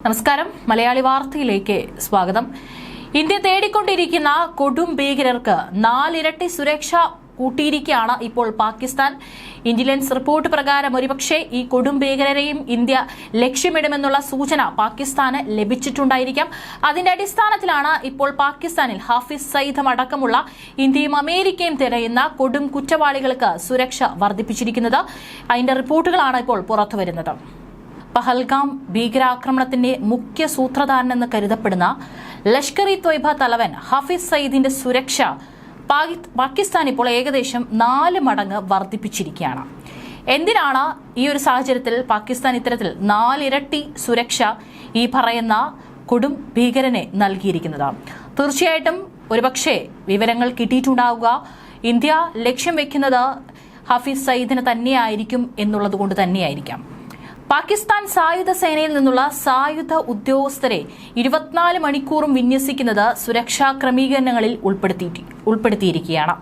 നമസ്കാരം. മലയാളി വാർത്തയിലേക്ക് സ്വാഗതം. ഇന്ത്യ തേടിക്കൊണ്ടിരിക്കുന്ന കൊടും ഭീകരർക്ക് 4 ഇരട്ടി സുരക്ഷ കൂട്ടിയിരിക്കുകയാണ് ഇപ്പോൾ പാകിസ്ഥാൻ. ഇന്റലിജൻസ് റിപ്പോർട്ട് പ്രകാരം ഒരുപക്ഷെ ഈ കൊടും ഭീകരരെയും ഇന്ത്യ ലക്ഷ്യമിടുമെന്നുള്ള സൂചന പാകിസ്ഥാന് ലഭിച്ചിട്ടുണ്ടായിരിക്കാം. അതിന്റെ അടിസ്ഥാനത്തിലാണ് ഇപ്പോൾ പാകിസ്ഥാനിൽ ഹാഫിസ് സയ്യിദ് അടക്കമുള്ള ഇന്ത്യയും അമേരിക്കയും തിരയുന്ന കൊടും കുറ്റവാളികൾക്ക് സുരക്ഷ വർദ്ധിപ്പിച്ചിരിക്കുന്നത്. അതിന്റെ റിപ്പോർട്ടുകളാണ് ഇപ്പോൾ പുറത്തുവരുന്നത്. പഹൽഗാം ഭീകരാക്രമണത്തിന്റെ മുഖ്യ സൂത്രധാരനെന്ന് കരുതപ്പെടുന്ന ലഷ്കർ ഇ ത്വയ്ബ തലവൻ ഹാഫിസ് സയ്യിദിന്റെ സുരക്ഷ പാകിസ്ഥാൻ ഇപ്പോൾ ഏകദേശം 4 മടങ്ങ് വർദ്ധിപ്പിച്ചിരിക്കുകയാണ്. എന്തിനാണ് ഈ ഒരു സാഹചര്യത്തിൽ പാകിസ്ഥാൻ ഇത്തരത്തിൽ 4 ഇരട്ടി സുരക്ഷ ഈ പറയുന്ന കൊടും ഭീകരനെ നൽകിയിരിക്കുന്നത്? തീർച്ചയായിട്ടും ഒരുപക്ഷെ വിവരങ്ങൾ കിട്ടിയിട്ടുണ്ടാവുക ഇന്ത്യ ലക്ഷ്യം വെക്കുന്നത് ഹാഫിസ് സയ്യിദിനെ തന്നെയായിരിക്കും എന്നുള്ളത് കൊണ്ട് തന്നെയായിരിക്കാം. പാകിസ്ഥാൻ സായുധ സേനയിൽ നിന്നുള്ള സായുധ ഉദ്യോഗസ്ഥരെ 24 മണിക്കൂറും വിന്യസിക്കുന്നത് സുരക്ഷാ ക്രമീകരണങ്ങളിൽ ഉൾപ്പെടുത്തിയിരിക്കുകയാണ്.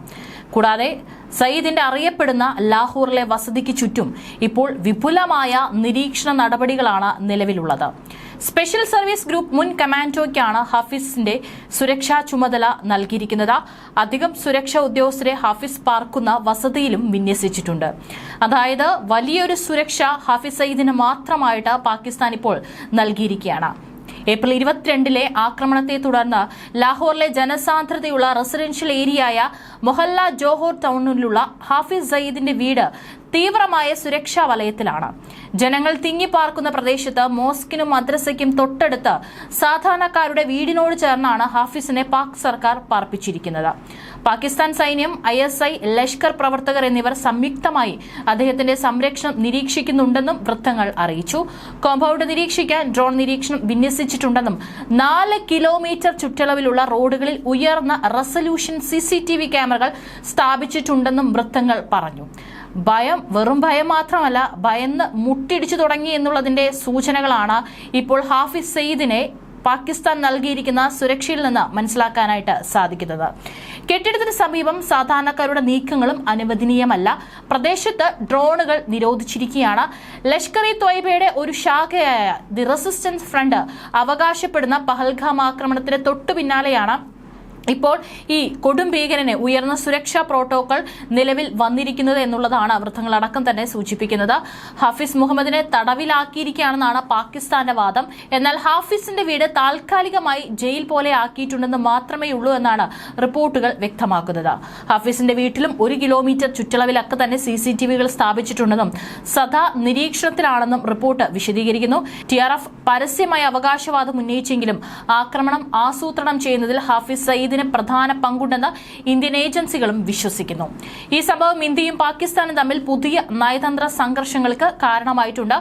കൂടാതെ സയ്യിദിന്റെ അറിയപ്പെടുന്ന ലാഹോറിലെ വസതിക്ക് ചുറ്റും ഇപ്പോൾ വിപുലമായ നിരീക്ഷണ നടപടികളാണ് നിലവിലുള്ളത്. സ്പെഷ്യൽ സർവീസ് ഗ്രൂപ്പ് മുൻ കമാൻഡോയ്ക്കാണ് ഹാഫിസിന്റെ സുരക്ഷാ ചുമതല നൽകിയിരിക്കുന്നത്. അധികം സുരക്ഷാ ഉദ്യോഗസ്ഥരെ ഹാഫിസ് പാർക്കുന്ന വസതിയിലും വിന്യസിച്ചിട്ടുണ്ട്. അതായത് വലിയൊരു സുരക്ഷ ഹാഫിസ് സയ്യിദിന് മാത്രമായിട്ട് പാകിസ്ഥാൻ ഇപ്പോൾ നൽകിയിരിക്കുകയാണ്. ഏപ്രിൽ 22 ആക്രമണത്തെ തുടർന്ന് ലാഹോറിലെ ജനസാന്ദ്രതയുള്ള റെസിഡൻഷ്യൽ ഏരിയയായ മൊഹല്ല ജോഹോർ ടൗണിലുള്ള ഹാഫിസ് സയ്യിദിന്റെ വീട് തീവ്രമായ സുരക്ഷാ വലയത്തിലാണ്. ജനങ്ങൾ തിങ്ങിപ്പാർക്കുന്ന പ്രദേശത്ത് മോസ്കിനും മദ്രസയ്ക്കും തൊട്ടടുത്ത് സാധാരണക്കാരുടെ വീടിനോട് ചേർന്നാണ് ഹാഫിസിനെ പാക് സർക്കാർ പാർപ്പിച്ചിരിക്കുന്നത്. പാകിസ്ഥാൻ സൈന്യം, ISI, ലഷ്കർ പ്രവർത്തകർ എന്നിവർ സംയുക്തമായി അദ്ദേഹത്തിന്റെ സംരക്ഷണം നിരീക്ഷിക്കുന്നുണ്ടെന്നും വൃത്തങ്ങൾ അറിയിച്ചു. കോമ്പൗണ്ട് നിരീക്ഷിക്കാൻ ഡ്രോൺ നിരീക്ഷണം വിന്യസിച്ചിട്ടുണ്ടെന്നും 4 കിലോമീറ്റർ ചുറ്റളവിലുള്ള റോഡുകളിൽ ഉയർന്ന റെസല്യൂഷൻ CCTV ക്യാമറകൾ സ്ഥാപിച്ചിട്ടുണ്ടെന്നും വൃത്തങ്ങൾ പറഞ്ഞു. വെറും ഭയം മാത്രമല്ല, ഭയന്ന് മുട്ടിടിച്ചു തുടങ്ങി എന്നുള്ളതിന്റെ സൂചനകളാണ് ഇപ്പോൾ ഹാഫിസ് സയ്യിദിനെ പാകിസ്ഥാൻ നൽകിയിരിക്കുന്ന സുരക്ഷയിൽ നിന്ന് മനസ്സിലാക്കാനായിട്ട് സാധിക്കുന്നത്. കെട്ടിടത്തിന് സമീപം സാധാരണക്കാരുടെ നീക്കങ്ങളും അനുവദനീയമല്ല. പ്രദേശത്ത് ഡ്രോണുകൾ നിരോധിച്ചിരിക്കുകയാണ്. ലഷ്കർ ഇ ത്വയ്ബയുടെ ഒരു ശാഖയായ ദി റെസിസ്റ്റൻസ് ഫ്രണ്ട് അവകാശപ്പെടുന്ന പഹൽഗാം ആക്രമണത്തിന് തൊട്ടു പിന്നാലെയാണ് ഇപ്പോൾ ഈ കൊടും ഭീകരന് ഉയർന്ന സുരക്ഷാ പ്രോട്ടോകോൾ നിലവിൽ വന്നിരിക്കുന്നത് എന്നുള്ളതാണ് വൃത്തങ്ങളടക്കം തന്നെ സൂചിപ്പിക്കുന്നത്. ഹാഫിസ് മുഹമ്മദിനെ തടവിലാക്കിയിരിക്കുകയാണെന്നാണ് പാകിസ്ഥാന്റെ വാദം. എന്നാൽ ഹാഫിസിന്റെ വീട് താൽക്കാലികമായി ജയിൽ പോലെ ആക്കിയിട്ടുണ്ടെന്ന് മാത്രമേ ഉള്ളൂ എന്നാണ് റിപ്പോർട്ടുകൾ വ്യക്തമാക്കുന്നത്. ഹാഫിസിന്റെ വീട്ടിലും 1 കിലോമീറ്റർ ചുറ്റളവിലൊക്കെ തന്നെ CCTVകൾ സ്ഥാപിച്ചിട്ടുണ്ടെന്നും സദാ നിരീക്ഷണത്തിലാണെന്നും റിപ്പോർട്ട് വിശദീകരിക്കുന്നു. TRF പരസ്യമായ അവകാശവാദം ഉന്നയിച്ചെങ്കിലും ആക്രമണം ആസൂത്രണം ചെയ്യുന്നതിൽ ഹാഫിസ് സയ്യിദ് പ്രധാന പങ്കുണ്ടെന്ന് ഇന്ത്യൻ ഏജൻസികളും വിശ്വസിക്കുന്നു. ഈ സംഭവം ഇന്ത്യയും പാകിസ്ഥാനും തമ്മിൽ പുതിയ നയതന്ത്ര സംഘർഷങ്ങൾക്ക് കാരണമായിട്ടുണ്ട്.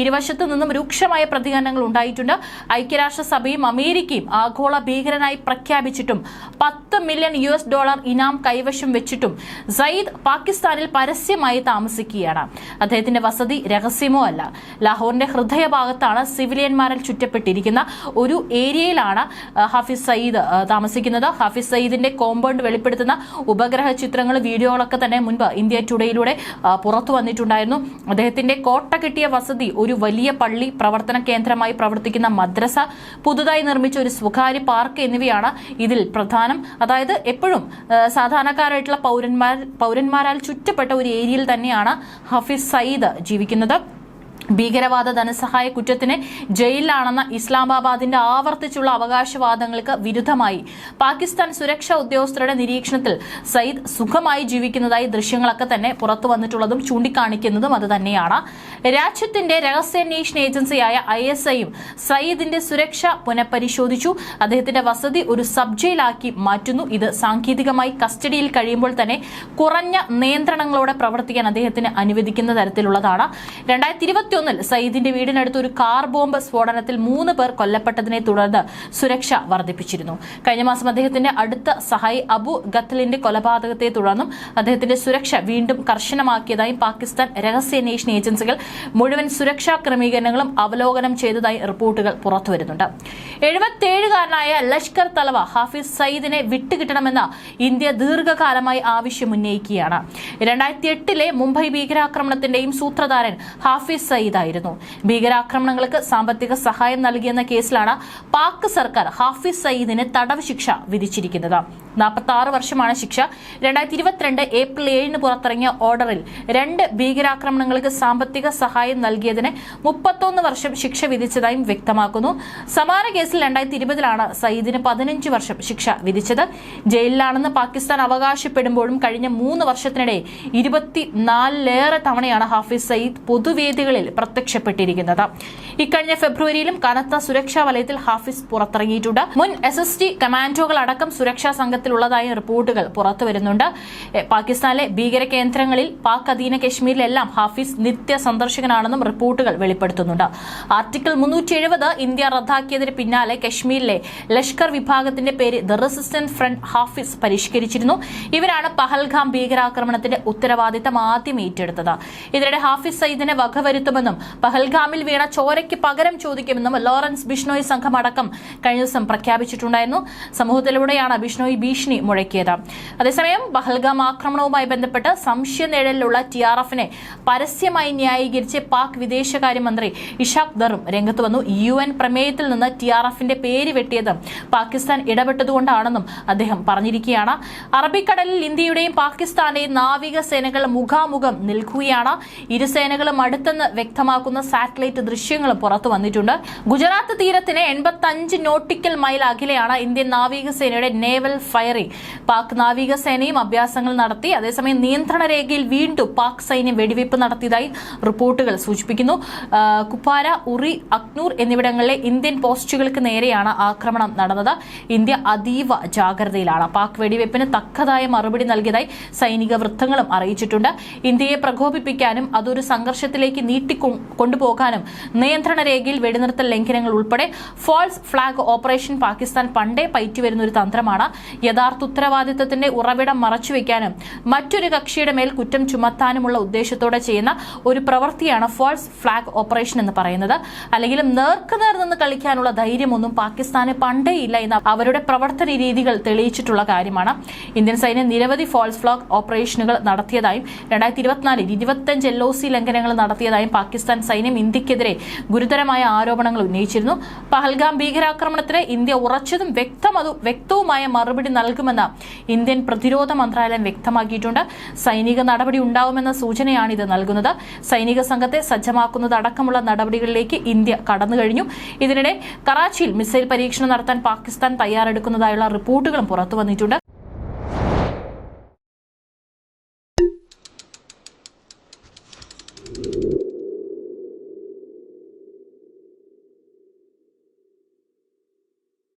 ഇരുവശത്തു നിന്നും രൂക്ഷമായ പ്രതികരണങ്ങൾ ഉണ്ടായിട്ടുണ്ട്. ഐക്യരാഷ്ട്രസഭയും അമേരിക്കയും ആഗോള ഭീകരനായി പ്രഖ്യാപിച്ചിട്ടും $10 മില്യൺ ഇനാം കൈവശം വെച്ചിട്ടും സയ്യിദ് പാകിസ്ഥാനിൽ പരസ്യമായി താമസിക്കുകയാണ്. അദ്ദേഹത്തിന്റെ വസതി രഹസ്യമോ അല്ല. ലാഹോറിന്റെ ഹൃദയഭാഗത്താണ് സിവിലിയന്മാരിൽ ചുറ്റപ്പെട്ടിരിക്കുന്ന ഒരു ഏരിയയിലാണ് ഹാഫിസ് സയ്യിദ് താമസിക്കുന്നത്. ഹാഫിസ് സയ്യിദിന്റെ കോമ്പൗണ്ട് വെളിപ്പെടുത്തുന്ന ഉപഗ്രഹ ചിത്രങ്ങളും വീഡിയോകളൊക്കെ തന്നെ മുൻപ് ഇന്ത്യ ടുഡേയിലൂടെ പുറത്തു വന്നിട്ടുണ്ടായിരുന്നു. അദ്ദേഹത്തിന്റെ കോട്ട കെട്ടിയ വസതി, ഒരു വലിയ പള്ളി, പ്രവർത്തന കേന്ദ്രമായി പ്രവർത്തിക്കുന്ന മദ്രസ, പുതുതായി നിർമ്മിച്ച ഒരു സ്വകാര്യ പാർക്ക് എന്നിവയാണ് ഇതിൽ പ്രധാനം. അതായത് എപ്പോഴും സാധാരണക്കാരായിട്ടുള്ള പൗരന്മാരാൽ ചുറ്റപ്പെട്ട ഒരു ഏരിയയിൽ തന്നെയാണ് ഹാഫിസ് സയ്യിദ് ജീവിക്കുന്നത്. ഭീകരവാദ ധനസഹായ കുറ്റത്തിന് ജയിലിലാണെന്ന ഇസ്ലാമാബാദിന്റെ ആവർത്തിച്ചുള്ള അവകാശവാദങ്ങൾക്ക് വിരുദ്ധമായി പാകിസ്ഥാൻ സുരക്ഷാ ഉദ്യോഗസ്ഥരുടെ നിരീക്ഷണത്തിൽ സയ്യിദ് സുഖമായി ജീവിക്കുന്നതായി ദൃശ്യങ്ങളൊക്കെ തന്നെ പുറത്തു വന്നിട്ടുള്ളതും ചൂണ്ടിക്കാണിക്കുന്നതും അത് തന്നെയാണ്. രാജ്യത്തിന്റെ രഹസ്യാന്വേഷണ ഏജൻസിയായ ISIയും സയ്യിദിന്റെ സുരക്ഷ പുനഃപരിശോധിച്ചു. അദ്ദേഹത്തിന്റെ വസതി ഒരു സബ് ജയിലാക്കി മാറ്റുന്നു. ഇത് സാങ്കേതികമായി കസ്റ്റഡിയിൽ കഴിയുമ്പോൾ തന്നെ കുറഞ്ഞ നിയന്ത്രണങ്ങളോടെ പ്രവർത്തിക്കാൻ അദ്ദേഹത്തിന് അനുവദിക്കുന്ന തരത്തിലുള്ളതാണ്. 2021 സയ്യിദിന്റെ വീടിനടുത്ത് ഒരു കാർ ബോംബ് സ്ഫോടനത്തിൽ 3 പേർ കൊല്ലപ്പെട്ടതിനെ തുടർന്ന് സുരക്ഷ വർദ്ധിപ്പിച്ചിരുന്നു. കഴിഞ്ഞ മാസം അദ്ദേഹത്തിന്റെ അടുത്ത സഹായി അബു ഖത്ലിന്റെ കൊലപാതകത്തെ തുടർന്നും അദ്ദേഹത്തിന്റെ സുരക്ഷ വീണ്ടും കർശനമാക്കിയതായും പാകിസ്ഥാൻ രഹസ്യാന്വേഷണ ഏജൻസികൾ മുഴുവൻ സുരക്ഷാ ക്രമീകരണങ്ങളും അവലോകനം ചെയ്തതായി റിപ്പോർട്ടുകൾ പുറത്തുവരുന്നുണ്ട്. 77കാരനായ ലഷ്കർ തലവ ഹാഫിസ് സയ്യിദിനെ വിട്ടുകിട്ടണമെന്ന് ഇന്ത്യ ദീർഘകാലമായി ആവശ്യമുന്നയിക്കുകയാണ്. 2008 മുംബൈ ഭീകരാക്രമണത്തിന്റെയും സൂത്രധാരൻ ഹാഫിസ് സയ്യിദ് ആയിരുന്നു. ഭീകരാക്രമണങ്ങൾക്ക് സാമ്പത്തിക സഹായം നൽകിയെന്ന കേസിലാണ് പാക് സർക്കാർ ഹാഫിസ് സയ്യിദിന് തടവ് ശിക്ഷ വിധിച്ചിരിക്കുന്നത്. 46 വർഷമാണ് ശിക്ഷ. 2022 ഏപ്രിൽ 7 പുറത്തിറങ്ങിയ ഓർഡറിൽ 2 ഭീകരാക്രമണങ്ങൾക്ക് സാമ്പത്തിക സഹായം നൽകിയതിന് 31 വർഷം ശിക്ഷ വിധിച്ചതായും വ്യക്തമാക്കുന്നു. സമാന കേസിൽ 2020 സയ്യിദിന് 15 വർഷം ശിക്ഷ വിധിച്ചത്. ജയിലിലാണെന്ന് പാകിസ്ഥാൻ അവകാശപ്പെടുമ്പോഴും കഴിഞ്ഞ 3 വർഷത്തിനിടെ 24ലേറെ തവണയാണ് ഹാഫിസ് സയ്യിദ് പൊതുവേദികളിൽ പ്രത്യക്ഷപ്പെട്ടിരിക്കുന്നത്. ഇക്കഴിഞ്ഞ ഫെബ്രുവരിയിലും കനത്ത സുരക്ഷാ വലയത്തിൽ ഹാഫിസ് പുറത്തിറങ്ങിയിട്ടുണ്ട്. മുൻ SST കമാൻഡോകൾ അടക്കം സുരക്ഷാ സംഘത്തിലുള്ളതായി റിപ്പോർട്ടുകൾ പുറത്തുവരുന്നുണ്ട്. പാകിസ്ഥാനിലെ ഭീകര കേന്ദ്രങ്ങളിൽ പാക് അധീന കശ്മീരിലെല്ലാം ഹാഫിസ് നിത്യ സന്ദർശകനാണെന്നും റിപ്പോർട്ടുകൾ വെളിപ്പെടുത്തുന്നുണ്ട്. ആർട്ടിക്കിൾ 370 ഇന്ത്യ റദ്ദാക്കിയതിന് പിന്നാലെ കശ്മീരിലെ ലഷ്കർ വിഭാഗത്തിന്റെ പേര് ദ റെസിസ്റ്റന്റ് ഫ്രണ്ട് ഹാഫിസ് പരിഷ്കരിച്ചിരുന്നു. ഇവരാണ് പഹൽഗാം ഭീകരാക്രമണത്തിന്റെ ഉത്തരവാദിത്തം ആദ്യം ഏറ്റെടുത്തത്. ഇതിനിടെ ഹാഫിസ് സയ്യിദിനെ വകവരുത്തുമെന്നും പഹൽഗാമിൽ വീണ ചോരയ്ക്ക് പകരം ചോദിക്കുമെന്നും ലോറൻസ് ബിഷ്ണോയി സംഘം അടക്കം കഴിഞ്ഞ ദിവസം പ്രഖ്യാപിച്ചിട്ടുണ്ടായിരുന്നു. സമൂഹത്തിലൂടെയാണ് ബിഷ്ണോയി ഭീഷണി മുഴക്കിയത്. അതേസമയം പഹൽഗാം ആക്രമണവുമായി ബന്ധപ്പെട്ട് സംശയനിഴലിലുള്ള TRFനെ പരസ്യമായി ന്യായീകരിച്ച് പാക് വിദേശകാര്യമന്ത്രി ഇഷാഖ് ദറും രംഗത്ത് വന്നു. UN പ്രമേയത്തിൽ നിന്ന് TRFന്റെ പേര് വെട്ടിയത് പാകിസ്ഥാൻ ഇടപെട്ടതുകൊണ്ടാണെന്നും അദ്ദേഹം പറഞ്ഞിരിക്കുകയാണ്. അറബിക്കടലിൽ ഇന്ത്യയുടെയും പാകിസ്ഥാന്റെയും നാവികസേനകൾ മുഖാമുഖം നിൽക്കുകയാണ്. ഇരു സേനകളും അടുത്തെന്ന് വ്യക്തമാക്കുന്ന സാറ്റലൈറ്റ് ദൃശ്യങ്ങളും പുറത്തു വന്നിട്ടുണ്ട്. ഗുജറാത്ത് തീരത്തിന് 85 നോട്ടിക്കൽ മൈൽ അകലെയാണ് ഇന്ത്യൻ നാവികസേനയുടെ നേവൽ ഫയറിംഗ്. പാക് നാവികസേനയും അഭ്യാസങ്ങൾ നടത്തി. അതേസമയം നിയന്ത്രണ രേഖയിൽ വീണ്ടും പാക് സൈന്യം വെടിവയ്പ് നടത്തിയതായി റിപ്പോർട്ടുകൾ സൂചിപ്പിക്കുന്നു. കുപ്വാര, ഉറി, അക്നൂർ എന്നിവിടങ്ങളിലെ ഇന്ത്യൻ പോസ്റ്റുകൾക്ക് നേരെയാണ് ആക്രമണം നടന്നത്. ഇന്ത്യ അതീവ ജാഗ്രതയിലാണ്. പാക് വെടിവയ്പ്പിന് തക്കതായ മറുപടി നൽകിയതായി സൈനിക വൃത്തങ്ങളും അറിയിച്ചിട്ടുണ്ട്. ഇന്ത്യയെ പ്രകോപിപ്പിക്കാനും അതൊരു സംഘർഷത്തിലേക്ക് നീട്ടിക്കൊണ്ടുപോകാനും നിയന്ത്രണ രേഖയിൽ വെടിനിർത്തൽ ലംഘനങ്ങൾ ഉൾപ്പെടെ ഫോൾസ് ഫ്ളാഗ് ഓപ്പറേഷൻ പാകിസ്ഥാൻ പണ്ടേ പയറ്റിവരുന്ന ഒരു തന്ത്രമാണ്. യഥാർത്ഥ ഉത്തരവാദിത്തത്തിന്റെ ഉറവിടം മറച്ചുവെക്കാനും മറ്റൊരു കക്ഷിയുടെ മേൽ കുറ്റം ചുമത്താനുമുള്ള ഉദ്ദേശത്തോടെ ചെയ്യുന്ന ഒരു പ്രവൃത്തിയാണ് ഫോൾസ് ഫ്ളാഗ് ഓപ്പറേഷൻ എന്ന് പറയുന്നത്. അല്ലെങ്കിലും നേർക്കുനേർ നിന്ന് കളിക്കാനുള്ള ധൈര്യമൊന്നും പാകിസ്ഥാന് പണ്ടേ ഇല്ല എന്ന് അവരുടെ പ്രവർത്തന രീതികൾ തെളിയിച്ചിട്ടുള്ള കാര്യമാണ്. ഇന്ത്യൻ സൈന്യം നിരവധി ഫോൾസ് ഫ്ളാഗ് ഓപ്പറേഷനുകൾ നടത്തിയതായും 2024 25 LOC ലംഘനങ്ങൾ നടത്തിയതായും പാകിസ്ഥാൻ സൈന്യം ഇന്ത്യക്കെതിരെ ഗുരുതരമായ ആരോപണങ്ങൾ ഉന്നയിച്ചിരുന്നു. പഹൽഗാം ഭീകരാക്രമണത്തിന് ഇന്ത്യ ഉറച്ചതും വ്യക്തവുമായ മറുപടി നൽകുമെന്ന് ഇന്ത്യൻ പ്രതിരോധ മന്ത്രാലയം വ്യക്തമാക്കിയിട്ടുണ്ട്. സൈനിക നടപടി ഉണ്ടാവുമെന്ന സൂചനയാണിത് നൽകുന്നത്. സൈനിക സംഘത്തെ സജ്ജമാക്കുന്നതടക്കമുള്ള നടപടികളിലേക്ക് ഇന്ത്യ കടന്നുകഴിഞ്ഞു. ഇതിനിടെ കറാച്ചിയിൽ മിസൈൽ പരീക്ഷണം നടത്താൻ പാകിസ്ഥാൻ തയ്യാറെടുക്കുന്നതായുള്ള റിപ്പോർട്ടുകളും പുറത്തുവന്നിട്ടുണ്ട്.